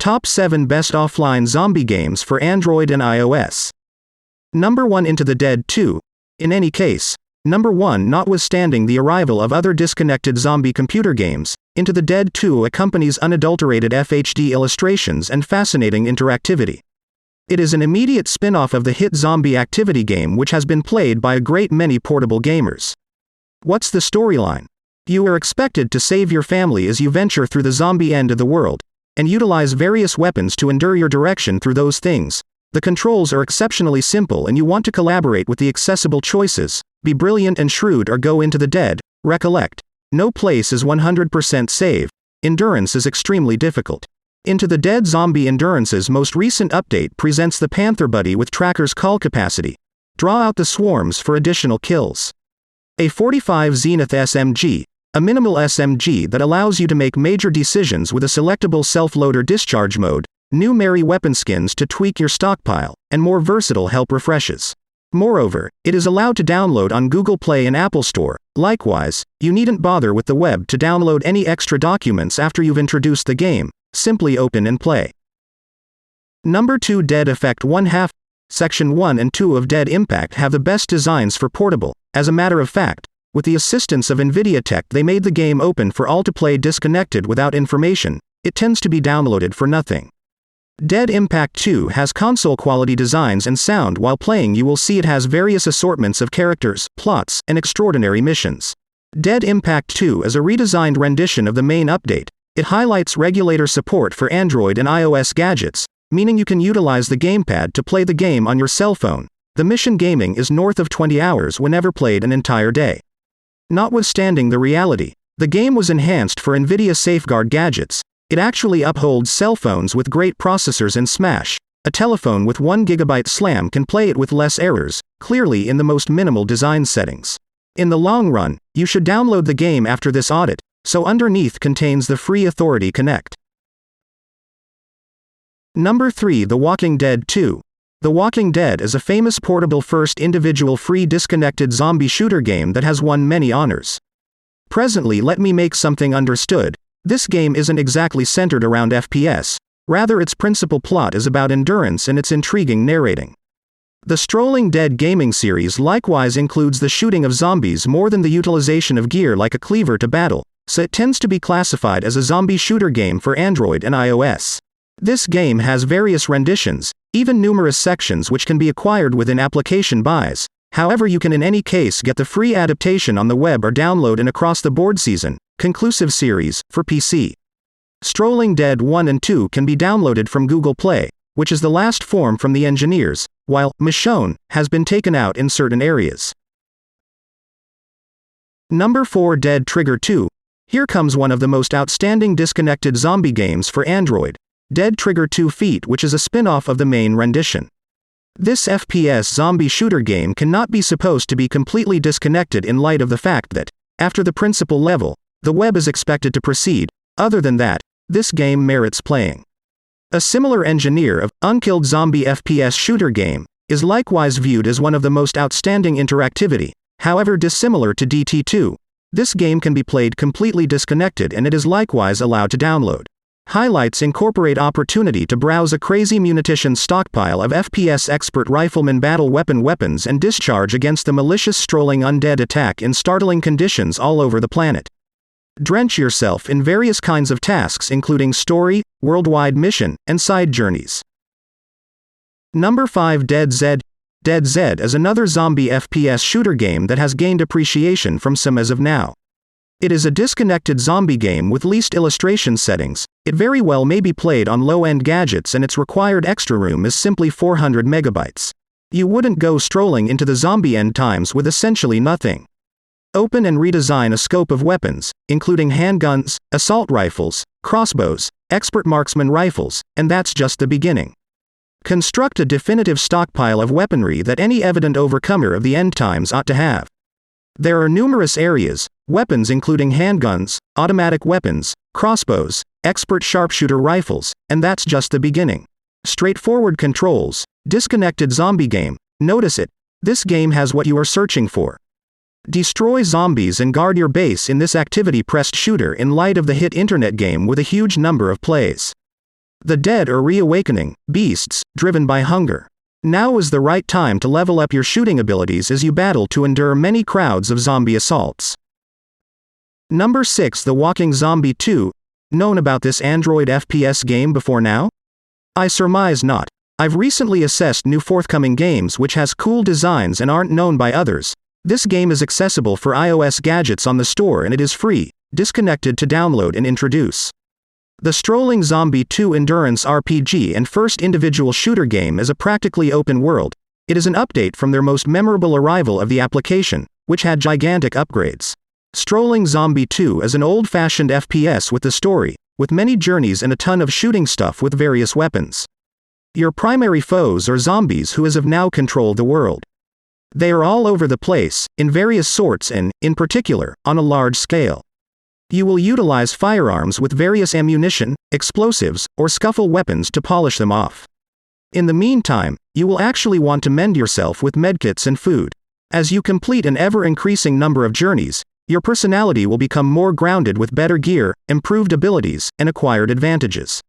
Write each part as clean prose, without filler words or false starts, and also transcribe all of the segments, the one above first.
Top 7 Best Offline Zombie Games for Android and iOS. Number 1 Into the Dead 2. In any case, Number 1 Notwithstanding the arrival of other disconnected zombie computer games, Into the Dead 2 accompanies unadulterated FHD illustrations and fascinating interactivity. It is an immediate spin-off of the hit zombie activity game which has been played by a great many portable gamers. What's the storyline? You are expected to save your family as you venture through the zombie end of the world, and utilize various weapons to endure your direction through those things. The controls are exceptionally simple and you want to collaborate with the accessible choices, be brilliant and shrewd or go into the dead. Recollect, no place is 100% safe, endurance is extremely difficult. Into the Dead Zombie Endurance's most recent update presents the Panther Buddy with Tracker's call capacity. Draw out the swarms for additional kills. A 45 Zenith SMG, a minimal SMG that allows you to make major decisions with a selectable self-loader discharge mode, new merry weapon skins to tweak your stockpile, and more versatile help refreshes. Moreover, it is allowed to download on Google Play and Apple Store. Likewise, you needn't bother with the web to download any extra documents after you've introduced the game. Simply open and play. Number 2 Dead Effect 1/2. Section 1 and 2 of Dead Impact have the best designs for portable. As a matter of fact, with the assistance of NVIDIA Tech they made the game open for all to play disconnected without information. It tends to be downloaded for nothing. Dead Impact 2 has console-quality designs and sound. While playing you will see it has various assortments of characters, plots, and extraordinary missions. Dead Impact 2 is a redesigned rendition of the main update. It highlights regulator support for Android and iOS gadgets, meaning you can utilize the gamepad to play the game on your cell phone. The mission gaming is north of 20 hours whenever played an entire day. Notwithstanding the reality, the game was enhanced for NVIDIA Safeguard gadgets. It actually upholds cell phones with great processors and Smash. A telephone with 1 GB SLAM can play it with less errors, clearly in the most minimal design settings. In the long run, you should download the game after this audit, so underneath contains the free Authority Connect. Number 3 The Walking Dead 2. The Walking Dead is a famous portable first individual free disconnected zombie shooter game that has won many honors. Presently let me make something understood. This game isn't exactly centered around FPS, rather its principal plot is about endurance and its intriguing narrating. The Strolling Dead gaming series likewise includes the shooting of zombies more than the utilization of gear like a cleaver to battle, so it tends to be classified as a zombie shooter game for Android and iOS. This game has various renditions, even numerous sections which can be acquired within application buys. However, you can in any case get the free adaptation on the web or download an across-the-board season, conclusive series, for PC. Strolling Dead 1 and 2 can be downloaded from Google Play, which is the last form from the engineers, while Michonne has been taken out in certain areas. Number 4 Dead Trigger 2. Here comes one of the most outstanding disconnected zombie games for Android. Dead Trigger 2 Feet, which is a spin-off of the main rendition. This FPS zombie shooter game cannot be supposed to be completely disconnected in light of the fact that, after the principal level, the web is expected to proceed. Other than that, this game merits playing. A similar engineer of Unkilled Zombie FPS shooter game is likewise viewed as one of the most outstanding interactivity, however dissimilar to DT2. This game can be played completely disconnected and it is likewise allowed to download. Highlights incorporate opportunity to browse a crazy munitions stockpile of FPS expert rifleman battle weapons and discharge against the malicious strolling undead attack in startling conditions all over the planet. Drench yourself in various kinds of tasks including story, worldwide mission, and side journeys. Number 5 Dead Z. Dead Z is another zombie FPS shooter game that has gained appreciation from some as of now. It is a disconnected zombie game with least illustration settings. It very well may be played on low-end gadgets and its required extra room is simply 400 megabytes. You wouldn't go strolling into the zombie end times with essentially nothing. Open and redesign a scope of weapons, including handguns, assault rifles, crossbows, expert marksman rifles, and that's just the beginning. Construct a definitive stockpile of weaponry that any evident overcomer of the end times ought to have. There are numerous areas, weapons including handguns, automatic weapons, crossbows, expert sharpshooter rifles, and that's just the beginning. Straightforward controls, disconnected zombie game, notice it, this game has what you are searching for. Destroy zombies and guard your base in this activity-pressed shooter in light of the hit internet game with a huge number of plays. The dead are reawakening, beasts, driven by hunger. Now is the right time to level up your shooting abilities as you battle to endure many crowds of zombie assaults. Number 6. The Walking Zombie 2. Known about this Android FPS game before now? I surmise not. I've recently assessed new forthcoming games which has cool designs and aren't known by others. This game is accessible for iOS gadgets on the store and it is free, disconnected to download and introduce. The Strolling Zombie 2 Endurance RPG and first individual shooter game is a practically open world. It is an update from their most memorable arrival of the application, which had gigantic upgrades. Strolling Zombie 2 is an old-fashioned FPS with a story, with many journeys and a ton of shooting stuff with various weapons. Your primary foes are zombies who as of now control the world. They are all over the place, in various sorts and, in particular, on a large scale. You will utilize firearms with various ammunition, explosives, or scuffle weapons to polish them off. In the meantime, you will actually want to mend yourself with medkits and food. As you complete an ever-increasing number of journeys, your personality will become more grounded with better gear, improved abilities, and acquired advantages.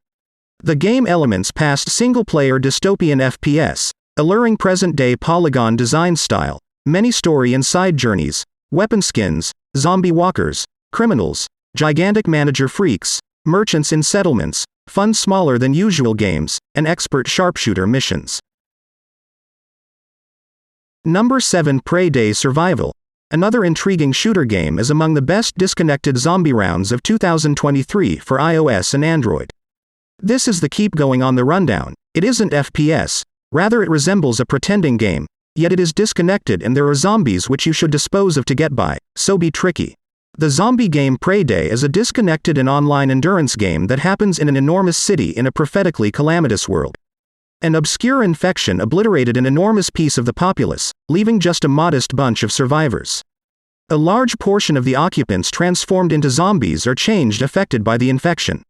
The game elements past single-player dystopian FPS, alluring present-day polygon design style, many story and side journeys, weapon skins, zombie walkers, criminals, gigantic manager freaks, merchants in settlements, fun smaller than usual games, and expert sharpshooter missions. Number 7. Prey Day Survival. Another intriguing shooter game is among the best disconnected zombie rounds of 2023 for iOS and Android. This is the keep going on the rundown. It isn't FPS, rather it resembles a pretending game, yet it is disconnected and there are zombies which you should dispose of to get by, so be tricky. The zombie game Prey Day is a disconnected and online endurance game that happens in an enormous city in a prophetically calamitous world. An obscure infection obliterated an enormous piece of the populace, leaving just a modest bunch of survivors. A large portion of the occupants transformed into zombies or changed affected by the infection.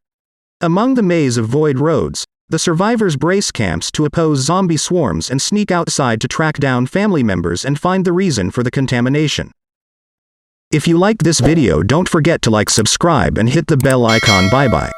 Among the maze of void roads, the survivors brace camps to oppose zombie swarms and sneak outside to track down family members and find the reason for the contamination. If you liked this video, don't forget to like, subscribe and hit the bell icon. Bye bye.